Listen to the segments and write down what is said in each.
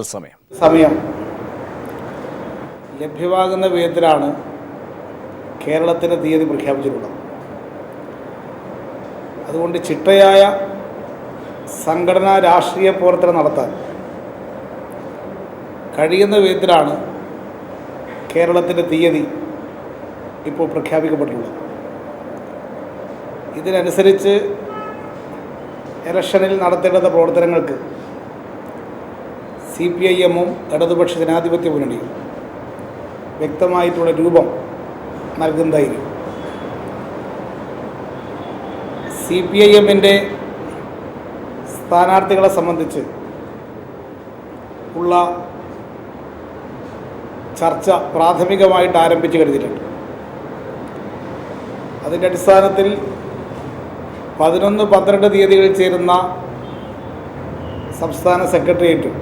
സമയം ലഭ്യമാകുന്ന വിധത്തിലാണ് കേരളത്തിൻ്റെ തീയതി പ്രഖ്യാപിച്ചിട്ടുള്ളത്. അതുകൊണ്ട് ചിട്ടയായ സംഘടനാ രാഷ്ട്രീയ പ്രവർത്തനം നടത്താൻ കഴിയുന്ന വിധത്തിലാണ് കേരളത്തിൻ്റെ തീയതി ഇപ്പോൾ പ്രഖ്യാപിക്കപ്പെട്ടിട്ടുള്ളത്. ഇതിനനുസരിച്ച് ഇലക്ഷനിൽ നടത്തേണ്ട പ്രവർത്തനങ്ങൾക്ക് CPIM-ഉം ഇടതുപക്ഷ ജനാധിപത്യ മുന്നണിയും വ്യക്തമായിട്ടുള്ള രൂപം നൽകുന്നതായിരിക്കും. CPIM-ൻ്റെ സ്ഥാനാർത്ഥികളെ സംബന്ധിച്ച് ഉള്ള ചർച്ച പ്രാഥമികമായിട്ട് ആരംഭിച്ചു കഴിഞ്ഞിട്ടുണ്ട്. അതിൻ്റെ അടിസ്ഥാനത്തിൽ 11, 12 തീയതികളിൽ ചേരുന്ന സംസ്ഥാന സെക്രട്ടേറിയറ്റും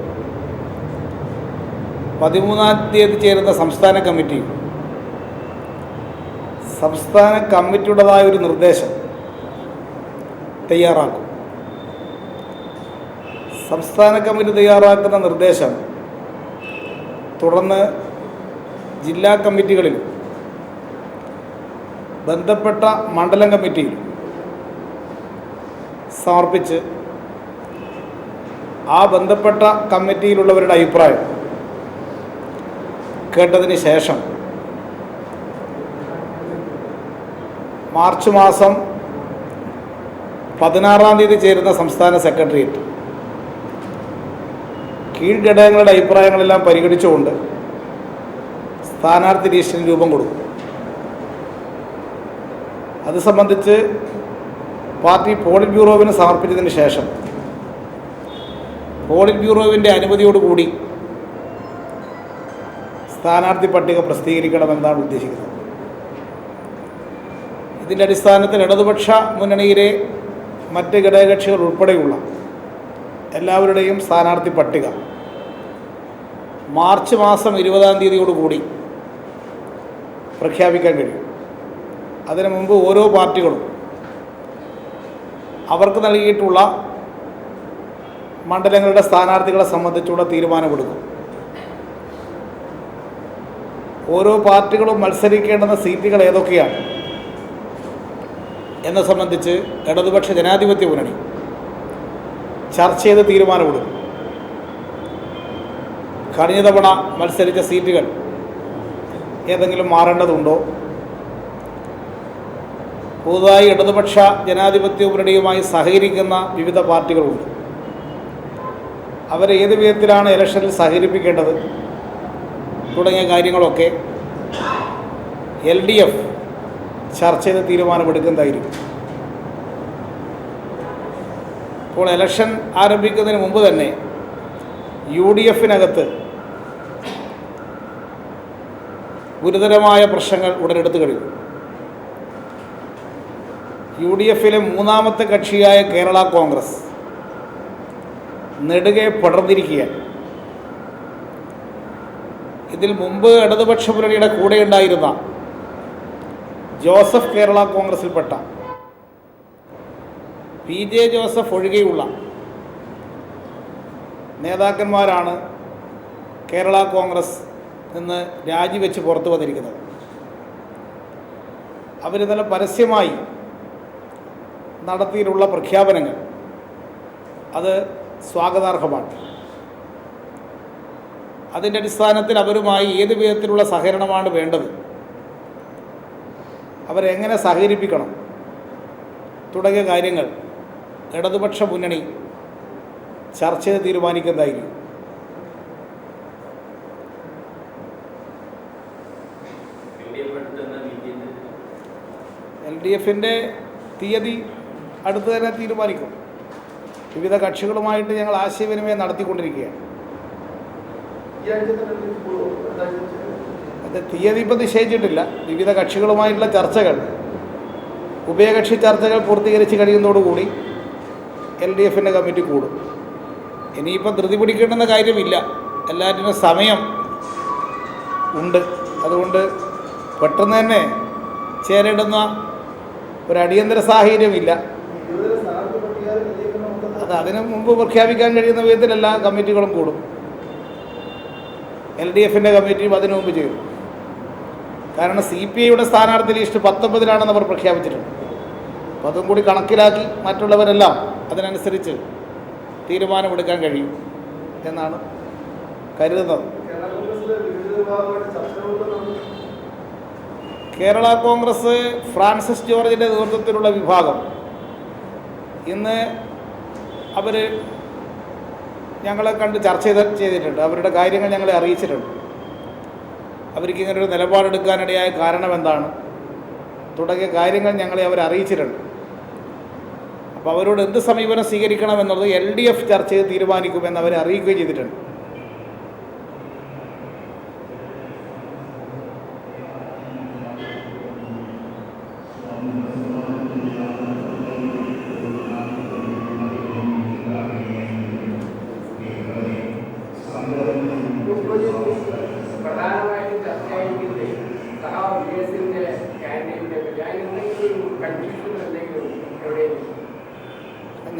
13-ാം തീയതി ചേരുന്ന സംസ്ഥാന കമ്മിറ്റിയും സംസ്ഥാന കമ്മിറ്റിയുടേതായ ഒരു നിർദ്ദേശം തയ്യാറാക്കും. സംസ്ഥാന കമ്മിറ്റി തയ്യാറാക്കുന്ന നിർദ്ദേശം തുടർന്ന് ജില്ലാ കമ്മിറ്റികളിലും ബന്ധപ്പെട്ട മണ്ഡലം കമ്മിറ്റിയിലും സമർപ്പിച്ച് ആ ബന്ധപ്പെട്ട കമ്മിറ്റിയിലുള്ളവരുടെ അഭിപ്രായം കേട്ടതിന് ശേഷം മാർച്ച് മാസം 16-ാം തീയതി ചേരുന്ന സംസ്ഥാന സെക്രട്ടേറിയറ്റ് കീഴ്ഘടകങ്ങളുടെ അഭിപ്രായങ്ങളെല്ലാം പരിഗണിച്ചുകൊണ്ട് സ്ഥാനാർത്ഥി ലിസ്റ്റിന് രൂപം കൊടുക്കും. അത് സംബന്ധിച്ച് പാർട്ടി പോളിറ്റ് ബ്യൂറോവിന് സമർപ്പിച്ചതിന് ശേഷം പോളിറ്റ് ബ്യൂറോവിൻ്റെ അനുമതിയോടുകൂടി സ്ഥാനാർത്ഥി പട്ടിക പ്രസിദ്ധീകരിക്കണമെന്നാണ് ഉദ്ദേശിക്കുന്നത്. ഇതിൻ്റെ അടിസ്ഥാനത്തിൽ ഇടതുപക്ഷ മുന്നണിയിലെ മറ്റ് ഘടകകക്ഷികൾ ഉൾപ്പെടെയുള്ള എല്ലാവരുടെയും സ്ഥാനാർത്ഥി പട്ടിക മാർച്ച് മാസം 20-ാം തീയതിയോടുകൂടി പ്രഖ്യാപിക്കാൻ കഴിയും. അതിനു മുമ്പ് ഓരോ പാർട്ടികളും അവർക്ക് നൽകിയിട്ടുള്ള മണ്ഡലങ്ങളുടെ സ്ഥാനാർത്ഥികളെ സംബന്ധിച്ചുള്ള തീരുമാനമെടുക്കും. ഓരോ പാർട്ടികളും മത്സരിക്കേണ്ടുന്ന സീറ്റുകൾ ഏതൊക്കെയാണ് എന്നെ സംബന്ധിച്ച് ഇടതുപക്ഷ ജനാധിപത്യ മുന്നണി ചർച്ച ചെയ്ത് തീരുമാനമെടുക്കും. കഴിഞ്ഞ തവണ മത്സരിച്ച സീറ്റുകൾ ഏതെങ്കിലും മാറേണ്ടതുണ്ടോ, പുതുതായി ഇടതുപക്ഷ ജനാധിപത്യ മുന്നണിയുമായി സഹകരിക്കുന്ന വിവിധ പാർട്ടികളുണ്ട്, അവരെ ഏത് വിധത്തിലാണ് ഇലക്ഷനിൽ സഹകരിപ്പിക്കേണ്ടത് തുടങ്ങിയ കാര്യങ്ങളൊക്കെ LDF ചർച്ച ചെയ്ത് തീരുമാനമെടുക്കുന്നതായിരിക്കും. ഇപ്പോൾ ഇലക്ഷൻ ആരംഭിക്കുന്നതിന് മുമ്പ് തന്നെ UDF-നകത്ത് ഗുരുതരമായ പ്രശ്നങ്ങൾ ഉടലെടുത്ത് കഴിഞ്ഞു. UDF-ലെ 3-ാമത്തെ കക്ഷിയായ കേരള കോൺഗ്രസ് നെടുകെ പടർന്നിരിക്കുകയാണ്. ഇതിൽ മുമ്പ് ഇടതുപക്ഷ മുന്നണിയുടെ കൂടെയുണ്ടായിരുന്ന ജോസഫ് കേരള കോൺഗ്രസിൽപ്പെട്ട PJ ജോസഫ് ഒഴികെയുള്ള നേതാക്കന്മാരാണ് കേരള കോൺഗ്രസ് നിന്ന് രാജിവെച്ച് പുറത്തു വന്നിരിക്കുന്നത്. അവർ നല്ല പരസ്യമായി നടത്തിയിട്ടുള്ള പ്രഖ്യാപനങ്ങൾ അത് സ്വാഗതാർഹമാണ്. അതിൻ്റെ അടിസ്ഥാനത്തിൽ അവരുമായി ഏത് വിധത്തിലുള്ള സഹകരണമാണ് വേണ്ടത്, അവരെങ്ങനെ സഹകരിപ്പിക്കണം തുടങ്ങിയ കാര്യങ്ങൾ ഇടതുപക്ഷ മുന്നണി ചർച്ച ചെയ്ത് തീരുമാനിക്കുന്നതായിരിക്കും. LDF-ൻ്റെ തീയതി അടുത്ത് തന്നെ തീരുമാനിക്കും. വിവിധ കക്ഷികളുമായിട്ട് ഞങ്ങൾ ആശയവിനിമയം നടത്തിക്കൊണ്ടിരിക്കുകയാണ്. അത് തീയതി ഇപ്പോൾ നിശ്ചയിച്ചിട്ടില്ല. വിവിധ കക്ഷികളുമായിട്ടുള്ള ചർച്ചകൾ, ഉഭയകക്ഷി ചർച്ചകൾ പൂർത്തീകരിച്ച് കഴിയുന്നതോടുകൂടി LDF-ൻ്റെ കമ്മിറ്റി കൂടും. ഇനിയിപ്പോൾ ധൃതി പിടിക്കേണ്ടുന്ന കാര്യമില്ല, എല്ലാറ്റിനും സമയം ഉണ്ട്. അതുകൊണ്ട് പെട്ടെന്ന് തന്നെ ചേരേണ്ടുന്ന ഒരു അടിയന്തര സാഹചര്യമില്ല. അതിനു മുമ്പ് പ്രഖ്യാപിക്കാൻ കഴിയുന്ന വിധത്തിൽ എല്ലാ കമ്മിറ്റികളും കൂടും. LDFിൻ്റെ കമ്മിറ്റിയും അതിനു മുമ്പ് ചെയ്തു. കാരണം CPIയുടെ സ്ഥാനാർത്ഥി ലിസ്റ്റ് 19-ലാണെന്ന് അവർ പ്രഖ്യാപിച്ചിട്ടുണ്ട്. അപ്പോൾ അതും കൂടി കണക്കിലാക്കി മറ്റുള്ളവരെല്ലാം അതിനനുസരിച്ച് തീരുമാനമെടുക്കാൻ കഴിയും എന്നാണ് കരുതുന്നത്. കേരള കോൺഗ്രസ് ഫ്രാൻസിസ് ജോർജിൻ്റെ നേതൃത്വത്തിലുള്ള വിഭാഗം ഇന്ന് അവർ ഞങ്ങളെ കണ്ട് ചർച്ച ചെയ്തിട്ടുണ്ട്. അവരുടെ കാര്യങ്ങൾ ഞങ്ങളെ അറിയിച്ചിട്ടുണ്ട്. അവർക്കിങ്ങനൊരു നിലപാടെടുക്കാനിടയായ കാരണം എന്താണ് തുടങ്ങിയ കാര്യങ്ങൾ ഞങ്ങളെ അവർ അറിയിച്ചിട്ടുണ്ട്. അപ്പോൾ അവരോട് എന്ത് സമീപനം സ്വീകരിക്കണമെന്നുള്ളത് LDF ചർച്ച ചെയ്ത് തീരുമാനിക്കുമെന്ന് അവരെ അറിയിക്കുകയും ചെയ്തിട്ടുണ്ട്.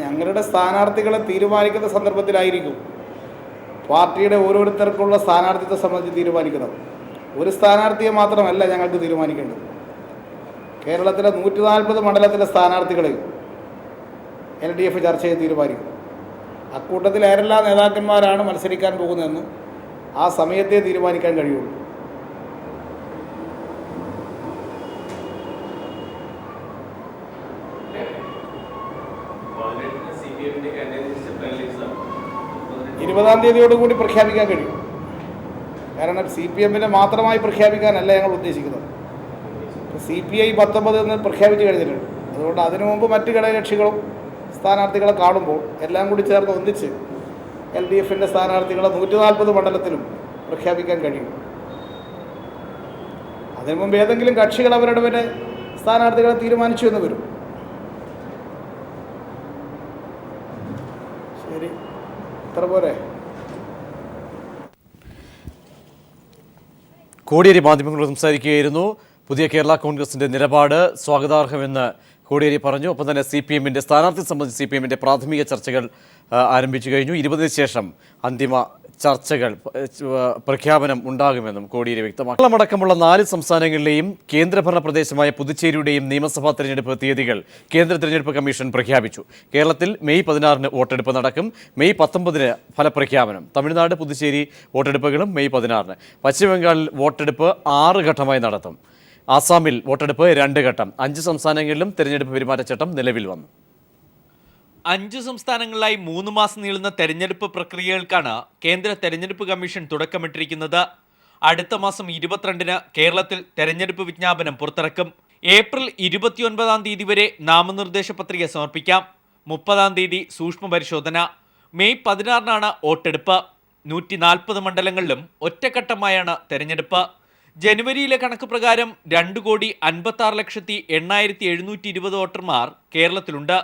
ഞങ്ങളുടെ സ്ഥാനാർത്ഥികളെ തീരുമാനിക്കുന്ന സന്ദർഭത്തിലായിരിക്കും പാർട്ടിയുടെ ഓരോരുത്തർക്കുള്ള സ്ഥാനാർത്ഥിത്വം സംബന്ധിച്ച് തീരുമാനിക്കുന്നത്. ഒരു സ്ഥാനാർത്ഥിയെ മാത്രമല്ല ഞങ്ങൾക്ക് തീരുമാനിക്കേണ്ടത്. കേരളത്തിലെ 140 മണ്ഡലത്തിലെ സ്ഥാനാർത്ഥികളെയും LDF ചർച്ച ചെയ്ത് തീരുമാനിക്കും. അക്കൂട്ടത്തിൽ ആരെല്ലാം നേതാക്കന്മാരാണ് മത്സരിക്കാൻ പോകുന്നതെന്ന് ആ സമയത്തെ തീരുമാനിക്കാൻ കഴിയുള്ളൂ. ഇരുപതാം തീയതിയോടുകൂടി പ്രഖ്യാപിക്കാൻ കഴിയും. കാരണം CPMനെ മാത്രമായി പ്രഖ്യാപിക്കാനല്ല ഞങ്ങൾ ഉദ്ദേശിക്കുന്നത്. CPI 19 എന്ന് പ്രഖ്യാപിച്ച് കഴിഞ്ഞിട്ടുണ്ട്. അതുകൊണ്ട് അതിനു മുമ്പ് മറ്റ് ഘടകകക്ഷികളും സ്ഥാനാർത്ഥികളെ കാണുമ്പോൾ എല്ലാം കൂടി ചേർന്ന് ഒന്നിച്ച് LDFിൻ്റെ സ്ഥാനാർത്ഥികളെ 140 മണ്ഡലത്തിലും പ്രഖ്യാപിക്കാൻ കഴിയും. അതിനു മുമ്പ് ഏതെങ്കിലും കക്ഷികൾ അവരുടെ വരെ സ്ഥാനാർത്ഥികളെ തീരുമാനിച്ചു എന്ന് വരും. ശരി, ഇത്ര പോരെ. കോടിയേരി മാധ്യമങ്ങളോട് സംസാരിക്കുകയായിരുന്നു. പുതിയ കേരള കോൺഗ്രസിന്റെ നിലപാട് സ്വാഗതാർഹമെന്ന് കോടിയേരി പറഞ്ഞു. ഒപ്പം തന്നെ CPMന്റെ സ്ഥാനാർത്ഥി സംബന്ധിച്ച് CPMന്റെ പ്രാഥമിക ചർച്ചകൾ ആരംഭിച്ചു കഴിഞ്ഞു. 20-ന് ശേഷം അന്തിമ ചർച്ചകൾ പ്രഖ്യാപനം ഉണ്ടാകുമെന്നും കോടിയേരി വ്യക്തമാക്കി. കേരളമടക്കമുള്ള 4 സംസ്ഥാനങ്ങളിലെയും കേന്ദ്രഭരണ പ്രദേശമായ പുതുച്ചേരിയുടെയും നിയമസഭാ തെരഞ്ഞെടുപ്പ് തീയതികൾ കേന്ദ്ര തെരഞ്ഞെടുപ്പ് കമ്മീഷൻ പ്രഖ്യാപിച്ചു. കേരളത്തിൽ മെയ് 16-ന് വോട്ടെടുപ്പ് നടക്കും. മെയ് 19-ന് ഫലപ്രഖ്യാപനം. തമിഴ്നാട്, പുതുച്ചേരി വോട്ടെടുപ്പുകളും മെയ് 16-ന്. പശ്ചിമബംഗാളിൽ വോട്ടെടുപ്പ് 6 ഘട്ടമായി നടത്തും. ആസാമിൽ വോട്ടെടുപ്പ് 2 ഘട്ടം. 5 സംസ്ഥാനങ്ങളിലും തെരഞ്ഞെടുപ്പ് പെരുമാറ്റച്ചട്ടം നിലവിൽ വന്നു. 5 സംസ്ഥാനങ്ങളിലായി 3 മാസം നീളുന്ന തെരഞ്ഞെടുപ്പ് പ്രക്രിയകൾക്കാണ് കേന്ദ്ര തെരഞ്ഞെടുപ്പ് കമ്മീഷൻ തുടക്കമിട്ടിരിക്കുന്നത്. അടുത്ത മാസം 22-ന് കേരളത്തിൽ തെരഞ്ഞെടുപ്പ് വിജ്ഞാപനം പുറത്തിറക്കും. ഏപ്രിൽ 29-ാം തീയതി വരെ നാമനിർദ്ദേശ പത്രിക സമർപ്പിക്കാം. 30-ാം തീയതി സൂക്ഷ്മ പരിശോധന. മെയ് 16-നാണ് വോട്ടെടുപ്പ്. 140 മണ്ഡലങ്ങളിലും ഒറ്റഘട്ടമായാണ് തെരഞ്ഞെടുപ്പ്. ജനുവരിയിലെ കണക്ക് പ്രകാരം 2,56,08,720 വോട്ടർമാർ കേരളത്തിലുണ്ട്.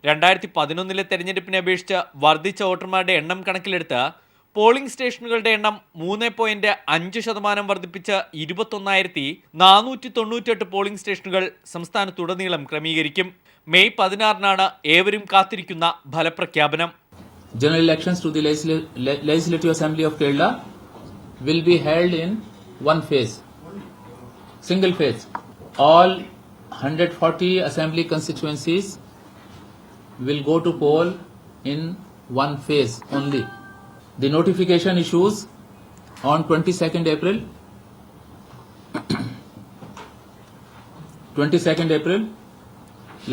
2011-ലെ തെരഞ്ഞെടുപ്പിനെ അപേക്ഷിച്ച് വർദ്ധിച്ച വോട്ടർമാരുടെ എണ്ണം കണക്കിലെടുത്ത് പോളിംഗ് സ്റ്റേഷനുകളുടെ എണ്ണം 3.5% വർദ്ധിപ്പിച്ച് 21,498 പോളിംഗ് സ്റ്റേഷനുകൾ സംസ്ഥാനത്തുടനീളം ക്രമീകരിക്കും. മെയ് 16-നാണ് ഏവരും കാത്തിരിക്കുന്ന ഫലപ്രഖ്യാപനം. General elections to the Legislative Assembly of Kerala will be held in one phase, single phase. All 140 assembly constituencies will go to poll in one phase only. The notification issues on 22nd April. 22nd April.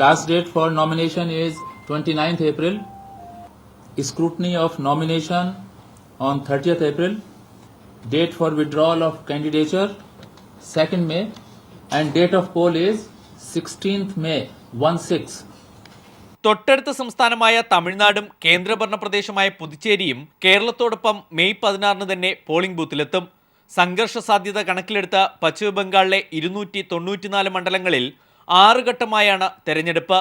Last date for nomination is 29th April. Scrutiny of nomination on 30th April. Date for withdrawal of candidature 2nd May. And date of poll is 16th May 16. തൊട്ടടുത്ത സംസ്ഥാനമായ തമിഴ്നാടും കേന്ദ്രഭരണ പ്രദേശമായ പുതുച്ചേരിയും കേരളത്തോടൊപ്പം May 16-ന് തന്നെ polling ബൂത്തിലെത്തും. സംഘർഷ സാധ്യത കണക്കിലെടുത്ത് പശ്ചിമബംഗാളിലെ 294 മണ്ഡലങ്ങളിൽ 6 ഘട്ടമായാണ് തെരഞ്ഞെടുപ്പ്.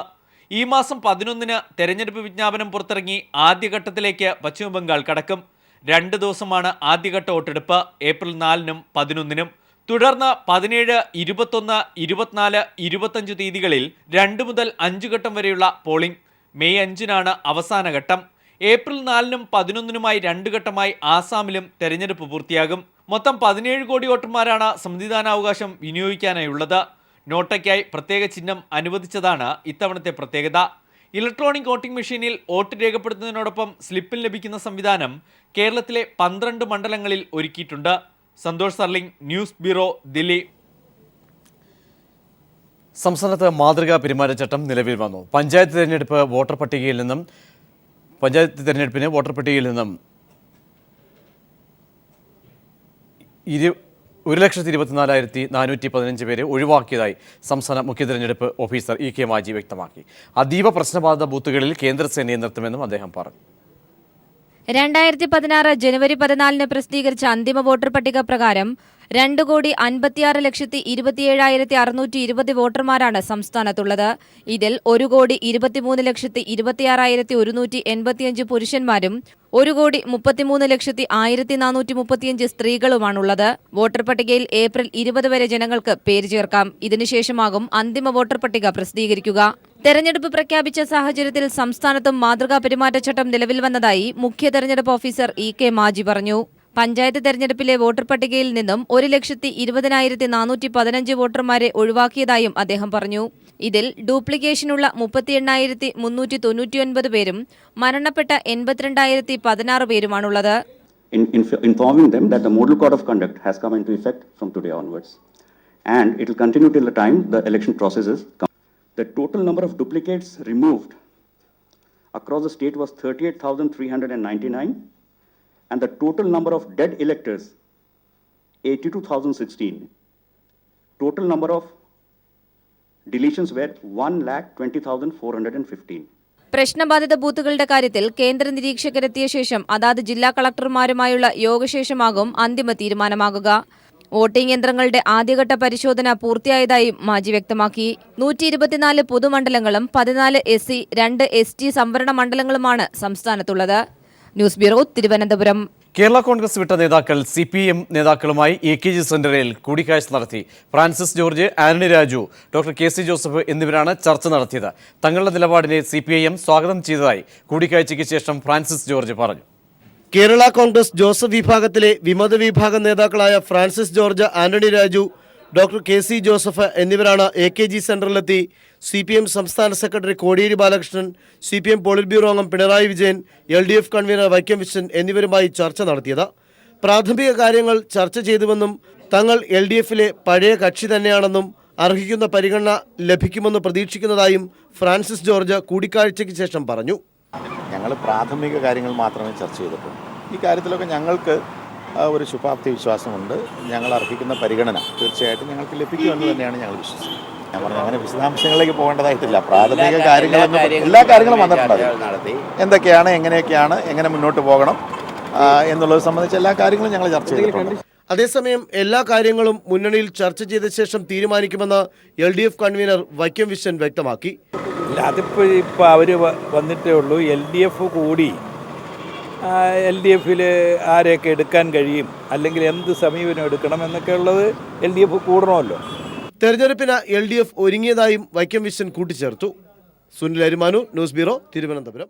ഈ മാസം 11-ന് തെരഞ്ഞെടുപ്പ് വിജ്ഞാപനം പുറത്തിറങ്ങി ആദ്യഘട്ടത്തിലേക്ക് പശ്ചിമബംഗാൾ കടക്കും. 2 ദിവസമാണ് ആദ്യഘട്ട വോട്ടെടുപ്പ്. ഏപ്രിൽ 4-നും 11-നും. തുടർന്ന് 17, 21, 24, 25 തീയതികളിൽ 2 മുതൽ 5 ഘട്ടം വരെയുള്ള പോളിംഗ്. മെയ് 5-നാണ് അവസാന ഘട്ടം. ഏപ്രിൽ 4-നും 11-നുമായി 2 ഘട്ടമായി ആസാമിലും തെരഞ്ഞെടുപ്പ് പൂർത്തിയാകും. മൊത്തം 17 കോടി വോട്ടർമാരാണ് സമ്മതിദാനാവകാശം വിനിയോഗിക്കാനായുള്ളത്. നോട്ടയ്ക്കായി പ്രത്യേക ചിഹ്നം അനുവദിച്ചതാണ് ഇത്തവണത്തെ പ്രത്യേകത. ഇലക്ട്രോണിക് വോട്ടിംഗ് മെഷീനിൽ വോട്ട് രേഖപ്പെടുത്തുന്നതിനോടൊപ്പം സ്ലിപ്പിൽ ലഭിക്കുന്ന സംവിധാനം കേരളത്തിലെ 12 മണ്ഡലങ്ങളിൽ ഒരുക്കിയിട്ടുണ്ട്. Santhosh സർലിംഗ്, news bureau, Delhi. സംസ്ഥാനത്ത് മാതൃകാ പെരുമാറ്റച്ചട്ടം നിലവിൽ വന്നു. പഞ്ചായത്ത് തെരഞ്ഞെടുപ്പിന് വോട്ടർ പട്ടികയിൽ നിന്നും 1,24,415 പേരെ ഒഴിവാക്കിയതായി സംസ്ഥാന മുഖ്യ തെരഞ്ഞെടുപ്പ് ഓഫീസർ ഇ കെ മാജി വ്യക്തമാക്കി. അതീവ പ്രശ്നബാധിത ബൂത്തുകളിൽ കേന്ദ്രസേനയെ നിർത്തുമെന്നും അദ്ദേഹം പറഞ്ഞു. 2016 ജനുവരി 14 പ്രസിദ്ധീകരിച്ച അന്തിമ വോട്ടർ പട്ടിക പ്രകാരം 2,56,27,620 വോട്ടർമാരാണ് സംസ്ഥാനത്തുള്ളത്. ഇതിൽ 1,23,26,185 പുരുഷന്മാരും 1,33,1,435 സ്ത്രീകളുമാണുള്ളത്. വോട്ടർ പട്ടികയിൽ ഏപ്രിൽ 20 വരെ ജനങ്ങൾക്ക് പേര് ചേർക്കാം. ഇതിനുശേഷമാകും അന്തിമ വോട്ടർ പട്ടിക പ്രസിദ്ധീകരിക്കുക. തെരഞ്ഞെടുപ്പ് പ്രഖ്യാപിച്ച സാഹചര്യത്തിൽ സംസ്ഥാനത്തും മാതൃകാ പെരുമാറ്റച്ചട്ടം നിലവിൽ വന്നതായി മുഖ്യ തെരഞ്ഞെടുപ്പ് ഓഫീസർ ഇ കെ മാജി പറഞ്ഞു. പഞ്ചായത്ത് തെരഞ്ഞെടുപ്പിലെ വോട്ടർ പട്ടികയിൽ നിന്നും 1,20,415 വോട്ടർമാരെ ഒഴിവാക്കിയതായും അദ്ദേഹം പറഞ്ഞു. ഇതിൽ ഡ്യൂപ്ലിക്കേഷനുള്ള 38,399 പേരും മരണപ്പെട്ട 82,016 പേരുമാണുള്ളത്. Informing them that the model code of conduct has come into effect from today onwards, and it will continue till the time the election process is complete. The total number of duplicates removed across the state was 38,399, and the total number of dead electors 82,016. Total number of deletions were 1,20,415. പ്രശ്നബാധിത ബൂത്തുകളുടെ കാര്യത്തിൽ കേന്ദ്ര നിരീക്ഷകരെത്തിയ ശേഷം അതാത് ജില്ലാ കളക്ടർമാരുമായുള്ള യോഗശേഷമാകും അന്തിമ തീരുമാനമാകുക. Voting യന്ത്രങ്ങളുടെ ആദ്യഘട്ട പരിശോധന പൂർത്തിയായതായും മാജി വ്യക്തമാക്കി. 124 പൊതുമണ്ഡലങ്ങളും 14 SC, 2 ST സംവരണ മണ്ഡലങ്ങളുമാണ് സംസ്ഥാനത്തുള്ളത്. News bureau, Thiruvananthapuram. കേരള കോൺഗ്രസ് വിട്ട നേതാക്കൾ CPM നേതാക്കളുമായി AKG സെന്ററിൽ കൂടിക്കാഴ്ച നടത്തി. Francis George, Antony Raju, doctor KC Joseph എന്നിവരാണ് ചർച്ച നടത്തിയത്. തങ്ങളുടെ നിലപാടിനെ CPIM സ്വാഗതം ചെയ്തതായി കൂടിക്കാഴ്ചയ്ക്ക് ശേഷം ഫ്രാൻസിസ് ജോർജ് പറഞ്ഞു. കേരള കോൺഗ്രസ് ജോസഫ് വിഭാഗത്തിലെ വിമത വിഭാഗം നേതാക്കളായ Francis George, Antony Raju, doctor KC Joseph എന്നിവരാണ് AKG സെന്ററിലെത്തി CPM സംസ്ഥാന secretary Kodiyeri Balakrishnan, CPM polit bureau അംഗം പിണറായി വിജയൻ, LDF കൺവീനർ വൈക്കം വിശ്വൻ എന്നിവരുമായി ചർച്ച നടത്തിയത്. പ്രാഥമിക കാര്യങ്ങൾ ചർച്ച ചെയ്തുവെന്നും തങ്ങൾ LDFിലെ പഴയ കക്ഷി തന്നെയാണെന്നും അർഹിക്കുന്ന പരിഗണന ലഭിക്കുമെന്ന് പ്രതീക്ഷിക്കുന്നതായും ഫ്രാൻസിസ് ജോർജ് കൂടിക്കാഴ്ചയ്ക്ക് ശേഷം പറഞ്ഞു. ഞങ്ങൾ പ്രാഥമിക കാര്യങ്ങൾ മാത്രമേ ചർച്ച ചെയ്തിട്ടുള്ളൂ. ഈ കാര്യത്തിലൊക്കെ ഞങ്ങൾക്ക് ഒരു ശുഭാപ്തി വിശ്വാസമുണ്ട്. ഞങ്ങൾ അർഹിക്കുന്ന പരിഗണന തീർച്ചയായിട്ടും ഞങ്ങൾക്ക് ലഭിക്കുമെന്ന് തന്നെയാണ് ഞങ്ങൾ വിശ്വസിക്കുന്നത്. ഞാൻ പറഞ്ഞു, അങ്ങനെ വിശദാംശങ്ങളിലേക്ക് പോകേണ്ടതായിട്ടില്ല. പ്രാഥമിക കാര്യങ്ങളൊന്നും എല്ലാ കാര്യങ്ങളും വന്നിട്ടുണ്ട്. എന്തൊക്കെയാണ്, എങ്ങനെയൊക്കെയാണ്, എങ്ങനെ മുന്നോട്ട് പോകണം എന്നുള്ളത് സംബന്ധിച്ച് എല്ലാ കാര്യങ്ങളും ഞങ്ങൾ ചർച്ച ചെയ്തിട്ടുണ്ട്. അതേസമയം എല്ലാ കാര്യങ്ങളും മുന്നണിയിൽ ചർച്ച ചെയ്ത ശേഷം തീരുമാനിക്കുമെന്ന് LDF കൺവീനർ വൈക്കം വിശ്വൻ വ്യക്തമാക്കി. അതിപ്പോൾ അവർ വന്നിട്ടേ ഉള്ളൂ. LDF കൂടി LDFിൽ ആരെയൊക്കെ എടുക്കാൻ കഴിയും, അല്ലെങ്കിൽ എന്ത് സമീപനം എടുക്കണം എന്നൊക്കെ ഉള്ളത് LDF കൂടണമല്ലോ. തെരഞ്ഞെടുപ്പിന് LDF ഒരുങ്ങിയതായും വൈക്കം വിശ്വൻ കൂട്ടിച്ചേർത്തു. Sunil Arimanur, news bureau, Thiruvananthapuram.